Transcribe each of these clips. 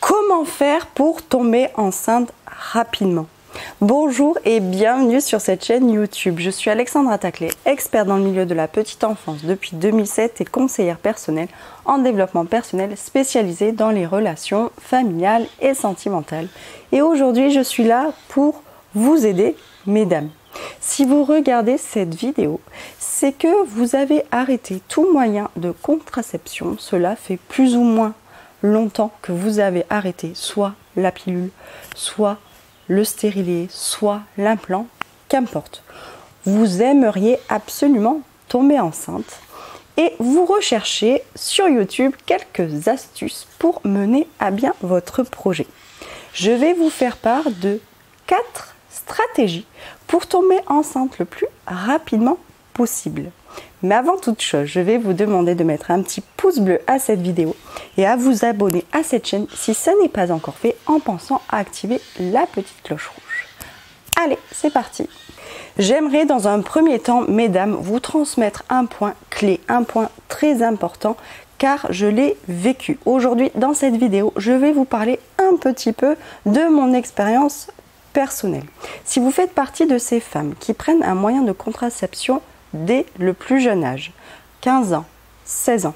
Comment faire pour tomber enceinte rapidement? Bonjour et bienvenue sur cette chaîne YouTube. Je suis Alexandra Taclé, experte dans le milieu de la petite enfance depuis 2007 et conseillère personnelle en développement personnel spécialisée dans les relations familiales et sentimentales. Et aujourd'hui, je suis là pour vous aider, mesdames. Si vous regardez cette vidéo, c'est que vous avez arrêté tout moyen de contraception. Cela fait plus ou moins longtemps que vous avez arrêté soit la pilule, soit le stérilet, soit l'implant, qu'importe. Vous aimeriez absolument tomber enceinte et vous recherchez sur YouTube quelques astuces pour mener à bien votre projet. Je vais vous faire part de 4 stratégies pour tomber enceinte le plus rapidement possible. Mais avant toute chose, je vais vous demander de mettre un petit pouce bleu à cette vidéo et à vous abonner à cette chaîne si ça n'est pas encore fait en pensant à activer la petite cloche rouge. Allez, c'est parti! J'aimerais dans un premier temps, mesdames, vous transmettre un point clé, un point très important car je l'ai vécu. Aujourd'hui, dans cette vidéo, je vais vous parler un petit peu de mon expérience personnelle. Si vous faites partie de ces femmes qui prennent un moyen de contraception dès le plus jeune âge, 15 ans, 16 ans,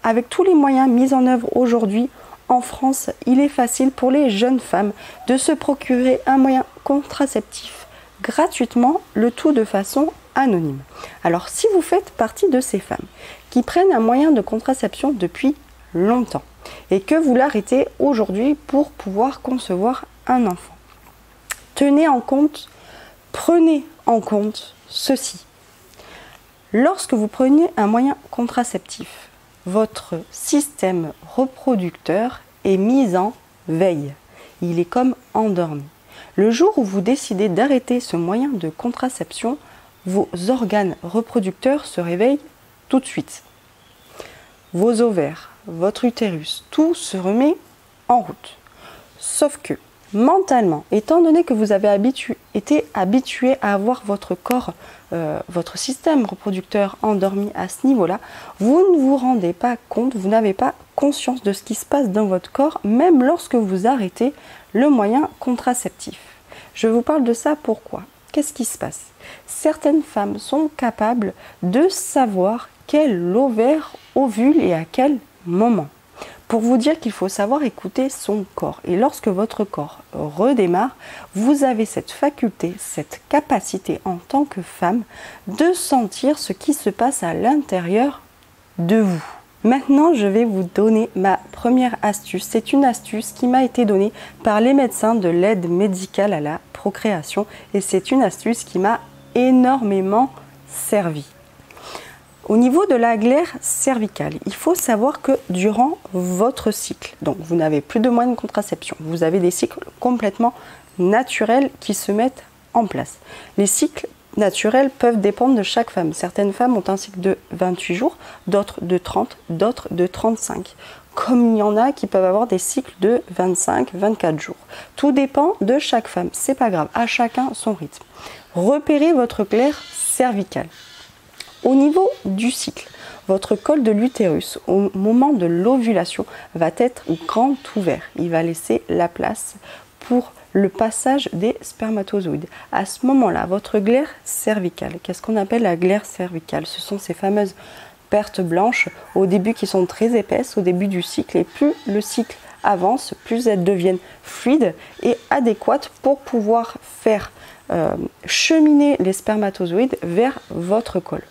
avec tous les moyens mis en œuvre aujourd'hui en France, il est facile pour les jeunes femmes de se procurer un moyen contraceptif gratuitement, le tout de façon anonyme. Alors si vous faites partie de ces femmes qui prennent un moyen de contraception depuis longtemps et que vous l'arrêtez aujourd'hui pour pouvoir concevoir un enfant, prenez en compte ceci. Lorsque vous prenez un moyen contraceptif, votre système reproducteur est mis en veille. Il est comme endormi. Le jour où vous décidez d'arrêter ce moyen de contraception, vos organes reproducteurs se réveillent tout de suite. Vos ovaires, votre utérus, tout se remet en route. Sauf que, mentalement, étant donné que vous avez été habitué à avoir votre corps, votre système reproducteur endormi à ce niveau-là, vous ne vous rendez pas compte, vous n'avez pas conscience de ce qui se passe dans votre corps, même lorsque vous arrêtez le moyen contraceptif. Je vous parle de ça pourquoi? Qu'est-ce qui se passe? Certaines femmes sont capables de savoir quel ovaire ovule et à quel moment. Pour vous dire qu'il faut savoir écouter son corps. Et lorsque votre corps redémarre, vous avez cette faculté, cette capacité en tant que femme de sentir ce qui se passe à l'intérieur de vous. Maintenant, je vais vous donner ma première astuce. C'est une astuce qui m'a été donnée par les médecins de l'aide médicale à la procréation. Et c'est une astuce qui m'a énormément servi. Au niveau de la glaire cervicale, il faut savoir que durant votre cycle, donc vous n'avez plus de moyens de contraception, vous avez des cycles complètement naturels qui se mettent en place. Les cycles naturels peuvent dépendre de chaque femme. Certaines femmes ont un cycle de 28 jours, d'autres de 30, d'autres de 35. Comme il y en a qui peuvent avoir des cycles de 25, 24 jours. Tout dépend de chaque femme, c'est pas grave, à chacun son rythme. Repérez votre glaire cervicale. Au niveau du cycle, votre col de l'utérus, au moment de l'ovulation, va être grand ouvert. Il va laisser la place pour le passage des spermatozoïdes. À ce moment-là, votre glaire cervicale, qu'est-ce qu'on appelle la glaire cervicale? Ce sont ces fameuses pertes blanches au début qui sont très épaisses au début du cycle. Et plus le cycle avance, plus elles deviennent fluides et adéquates pour pouvoir faire cheminer les spermatozoïdes vers votre col.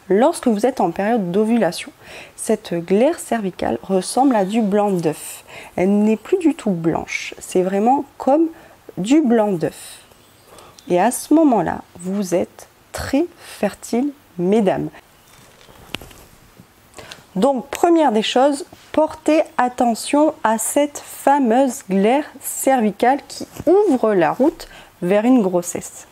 Lorsque vous êtes en période d'ovulation, cette glaire cervicale ressemble à du blanc d'œuf. Elle n'est plus du tout blanche, c'est vraiment comme du blanc d'œuf. Et à ce moment-là, vous êtes très fertile, mesdames. Donc, première des choses, portez attention à cette fameuse glaire cervicale qui ouvre la route vers une grossesse.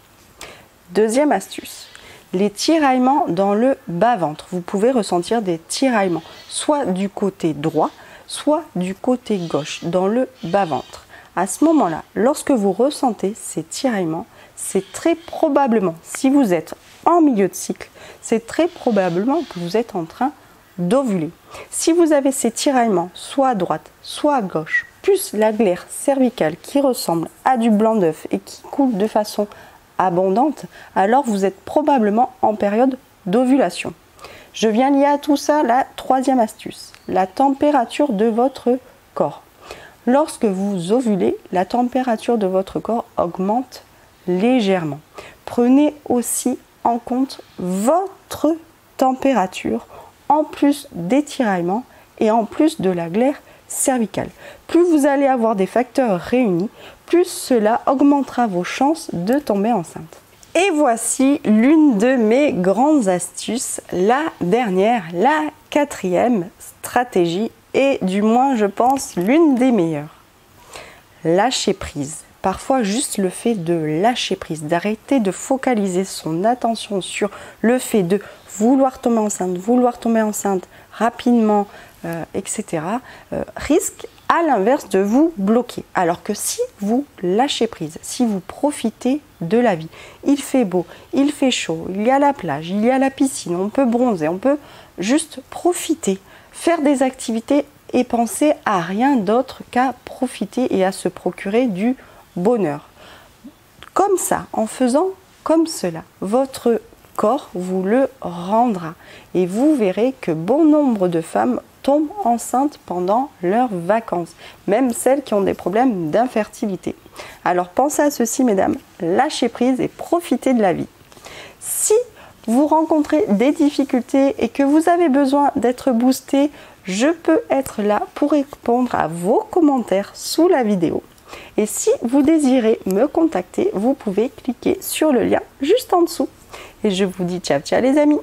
Deuxième astuce. Les tiraillements dans le bas-ventre. Vous pouvez ressentir des tiraillements, soit du côté droit, soit du côté gauche, dans le bas-ventre. À ce moment-là, lorsque vous ressentez ces tiraillements, c'est très probablement, si vous êtes en milieu de cycle, c'est très probablement que vous êtes en train d'ovuler. Si vous avez ces tiraillements, soit à droite, soit à gauche, plus la glaire cervicale qui ressemble à du blanc d'œuf et qui coule de façon abondante, alors vous êtes probablement en période d'ovulation. Je viens lier à tout ça la troisième astuce, la température de votre corps. Lorsque vous ovulez, la température de votre corps augmente légèrement. Prenez aussi en compte votre température en plus des tiraillements et en plus de la glaire cervicale. Plus vous allez avoir des facteurs réunis, plus cela augmentera vos chances de tomber enceinte. Et voici l'une de mes grandes astuces, la dernière, la quatrième stratégie et du moins je pense l'une des meilleures. Lâcher prise. Parfois juste le fait de lâcher prise, d'arrêter de focaliser son attention sur le fait de vouloir tomber enceinte rapidement, etc. Risque à l'inverse de vous bloquer. Alors que si vous lâchez prise, si vous profitez de la vie, il fait beau, il fait chaud, il y a la plage, il y a la piscine, on peut bronzer, on peut juste profiter, faire des activités et penser à rien d'autre qu'à profiter et à se procurer du bonheur. Comme ça, en faisant comme cela, votre corps vous le rendra et vous verrez que bon nombre de femmes tombent enceintes pendant leurs vacances, même celles qui ont des problèmes d'infertilité. Alors pensez à ceci mesdames, lâchez prise et profitez de la vie. Si vous rencontrez des difficultés et que vous avez besoin d'être boosté, je peux être là pour répondre à vos commentaires sous la vidéo. Et si vous désirez me contacter, vous pouvez cliquer sur le lien juste en dessous. Et je vous dis ciao ciao les amis!